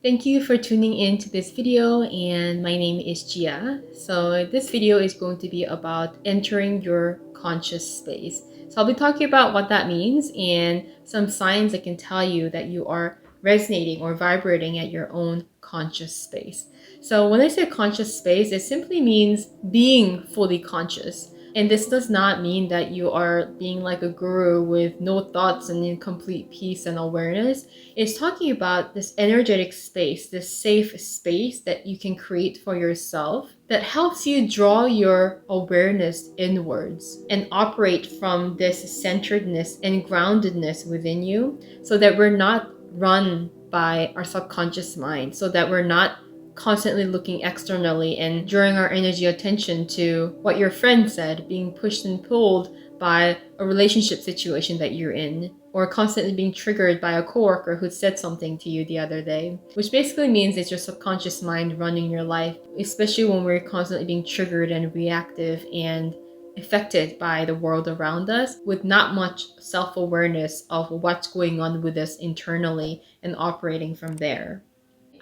Thank you for tuning in to this video, and my name is Gia. So this video is going to be about entering your conscious space. So I'll be talking about what that means and some signs that can tell you that you are resonating or vibrating at your own conscious space. So when I say conscious space, it simply means being fully conscious. And this does not mean that you are being like a guru with no thoughts and in complete peace and awareness. It's talking about this energetic space, this safe space that you can create for yourself that helps you draw your awareness inwards and operate from this centeredness and groundedness within you so that we're not run by our subconscious mind, so that we're not constantly looking externally and drawing our energy attention to what your friend said, being pushed and pulled by a relationship situation that you're in, or constantly being triggered by a coworker who said something to you the other day, which basically means it's your subconscious mind running your life, especially when we're constantly being triggered and reactive and affected by the world around us with not much self-awareness of what's going on with us internally and operating from there.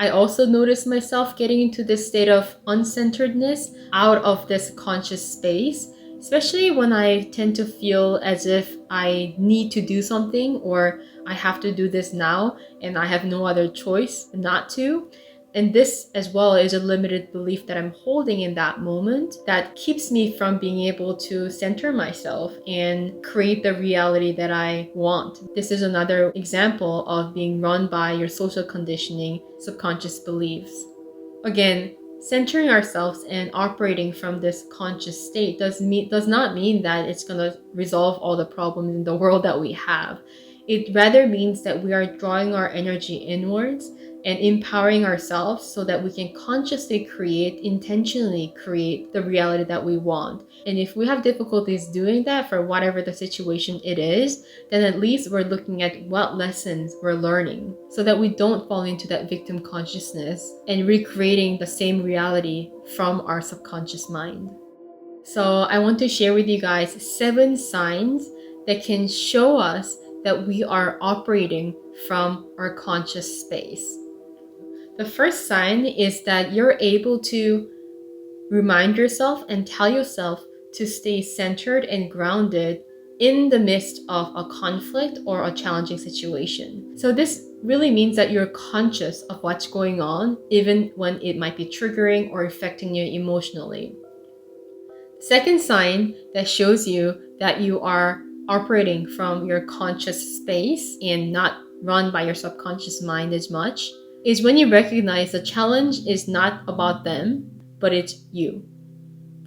I also noticed myself getting into this state of uncenteredness out of this conscious space, especially when I tend to feel as if I need to do something or I have to do this now and I have no other choice not to. And this as well is a limited belief that I'm holding in that moment that keeps me from being able to center myself and create the reality that I want. This is another example of being run by your social conditioning, subconscious beliefs. Again, centering ourselves and operating from this conscious state does not mean that it's going to resolve all the problems in the world that we have. It rather means that we are drawing our energy inwards and empowering ourselves so that we can consciously intentionally create the reality that we want. And if we have difficulties doing that for whatever the situation it is, then at least we're looking at what lessons we're learning so that we don't fall into that victim consciousness and recreating the same reality from our subconscious mind. So I want to share with you guys 7 signs that can show us that we are operating from our conscious space. The first sign is that you're able to remind yourself and tell yourself to stay centered and grounded in the midst of a conflict or a challenging situation. So this really means that you're conscious of what's going on, even when it might be triggering or affecting you emotionally. Second sign that shows you that you are operating from your conscious space and not run by your subconscious mind as much is when you recognize the challenge is not about them, but it's you.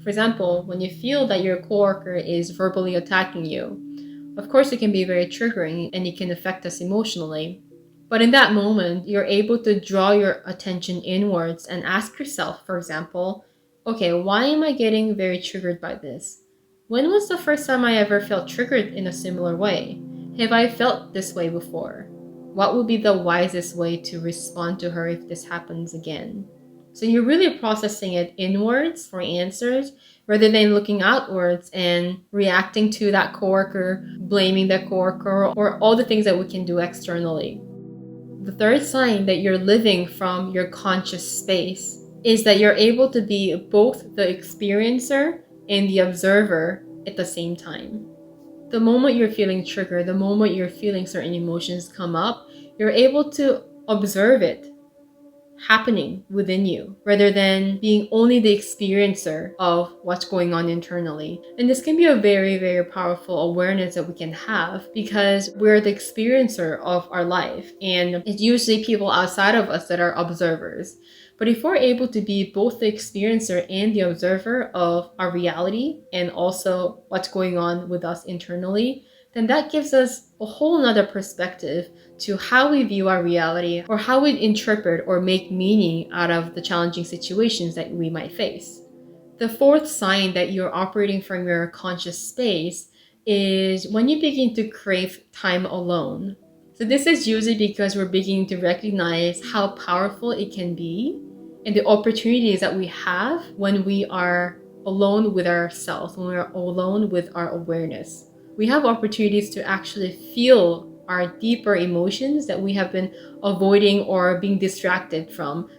For example, when you feel that your coworker is verbally attacking you, of course it can be very triggering and it can affect us emotionally. But in that moment, you're able to draw your attention inwards and ask yourself, for example, okay, why am I getting very triggered by this? When was the first time I ever felt triggered in a similar way? Have I felt this way before? What would be the wisest way to respond to her if this happens again? So you're really processing it inwards for answers rather than looking outwards and reacting to that coworker, blaming that coworker, or all the things that we can do externally. The third sign that you're living from your conscious space is that you're able to be both the experiencer and the observer at the same time. The moment you're feeling triggered, the moment you're feeling certain emotions come up, you're able to observe it happening within you rather than being only the experiencer of what's going on internally. And this can be a very, very powerful awareness that we can have because we're the experiencer of our life, and it's usually people outside of us that are observers. But if we're able to be both the experiencer and the observer of our reality and also what's going on with us internally, then that gives us a whole nother perspective to how we view our reality or how we interpret or make meaning out of the challenging situations that we might face. The fourth sign that you're operating from your conscious space is when you begin to crave time alone. So this is usually because we're beginning to recognize how powerful it can be and the opportunities that we have when we are alone with ourselves, when we're alone with our awareness. We have opportunities to actually feel our deeper emotions that we have been avoiding or being distracted from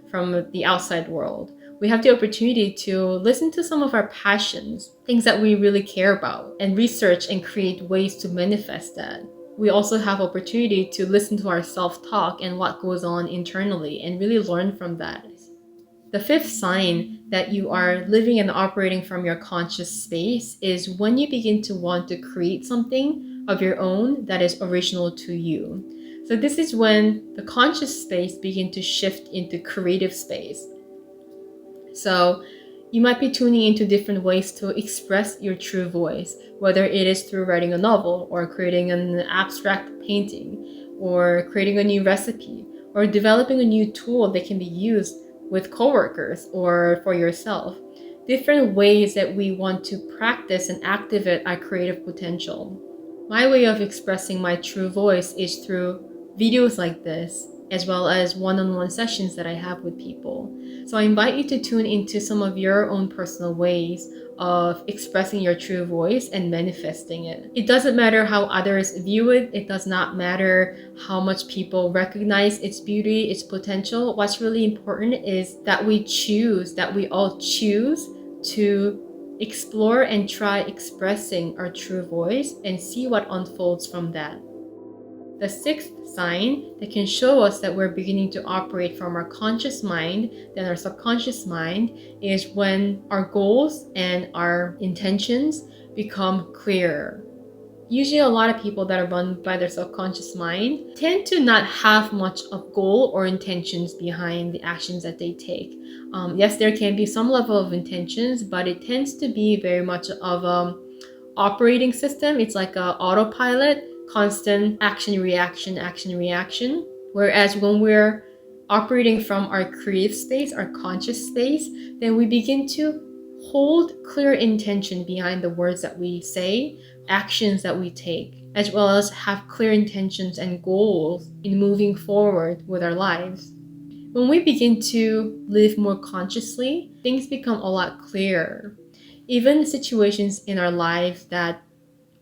the outside world. We have the opportunity to listen to some of our passions, things that we really care about, and research and create ways to manifest that. We also have opportunity to listen to our self-talk and what goes on internally and really learn from that. The fifth sign that you are living and operating from your conscious space is when you begin to want to create something of your own that is original to you. So this is when the conscious space begins to shift into creative space. So you might be tuning into different ways to express your true voice, whether it is through writing a novel or creating an abstract painting or creating a new recipe or developing a new tool that can be used with coworkers or for yourself. Different ways that we want to practice and activate our creative potential. My way of expressing my true voice is through videos like this, as well as one-on-one sessions that I have with people. So I invite you to tune into some of your own personal ways of expressing your true voice and manifesting it. It doesn't matter how others view it. It does not matter how much people recognize its beauty, its potential. What's really important is that we all choose to explore and try expressing our true voice and see what unfolds from that. The sixth sign that can show us that we're beginning to operate from our conscious mind than our subconscious mind is when our goals and our intentions become clearer. Usually a lot of people that are run by their subconscious mind tend to not have much of goal or intentions behind the actions that they take. Yes, there can be some level of intentions, but it tends to be very much of an operating system. It's like an autopilot, constant action, reaction. Whereas when we're operating from our creative space, our conscious space, then we begin to hold clear intention behind the words that we say, actions that we take, as well as have clear intentions and goals in moving forward with our lives. When we begin to live more consciously, things become a lot clearer. Even situations in our lives that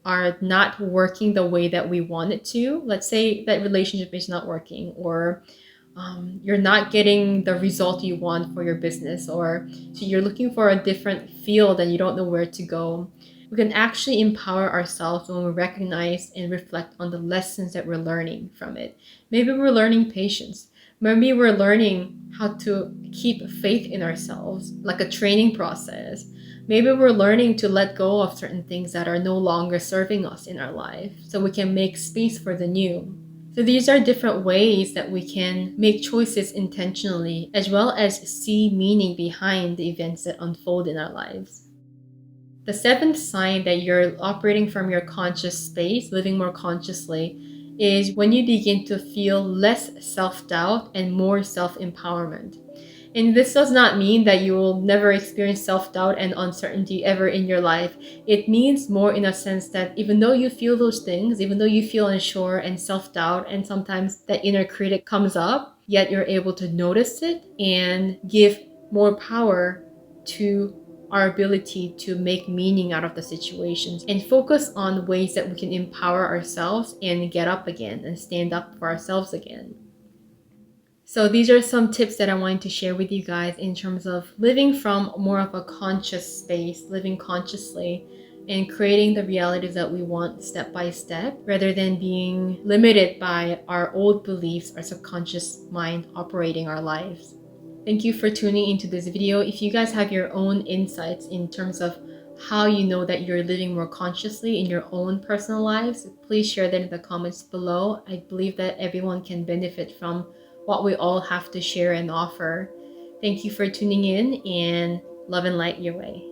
are not working the way that we want it to, let's say that relationship is not working, or you're not getting the result you want for your business, or so you're looking for a different field and you don't know where to go. We can actually empower ourselves when we recognize and reflect on the lessons that we're learning from it. Maybe we're learning patience. Maybe we're learning how to keep faith in ourselves, like a training process. Maybe we're learning to let go of certain things that are no longer serving us in our life so we can make space for the new. So these are different ways that we can make choices intentionally, as well as see meaning behind the events that unfold in our lives. The seventh sign that you're operating from your conscious space, living more consciously, is when you begin to feel less self-doubt and more self-empowerment. And this does not mean that you will never experience self-doubt and uncertainty ever in your life. It means more in a sense that even though you feel those things, even though you feel unsure and self-doubt, and sometimes that inner critic comes up, yet you're able to notice it and give more power to our ability to make meaning out of the situations and focus on ways that we can empower ourselves and get up again and stand up for ourselves again. So these are some tips that I wanted to share with you guys in terms of living from more of a conscious space, living consciously, and creating the realities that we want step by step, rather than being limited by our old beliefs, our subconscious mind operating our lives. Thank you for tuning into this video. If you guys have your own insights in terms of how you know that you're living more consciously in your own personal lives, please share that in the comments below. I believe that everyone can benefit from what we all have to share and offer. Thank you for tuning in, and love and light your way.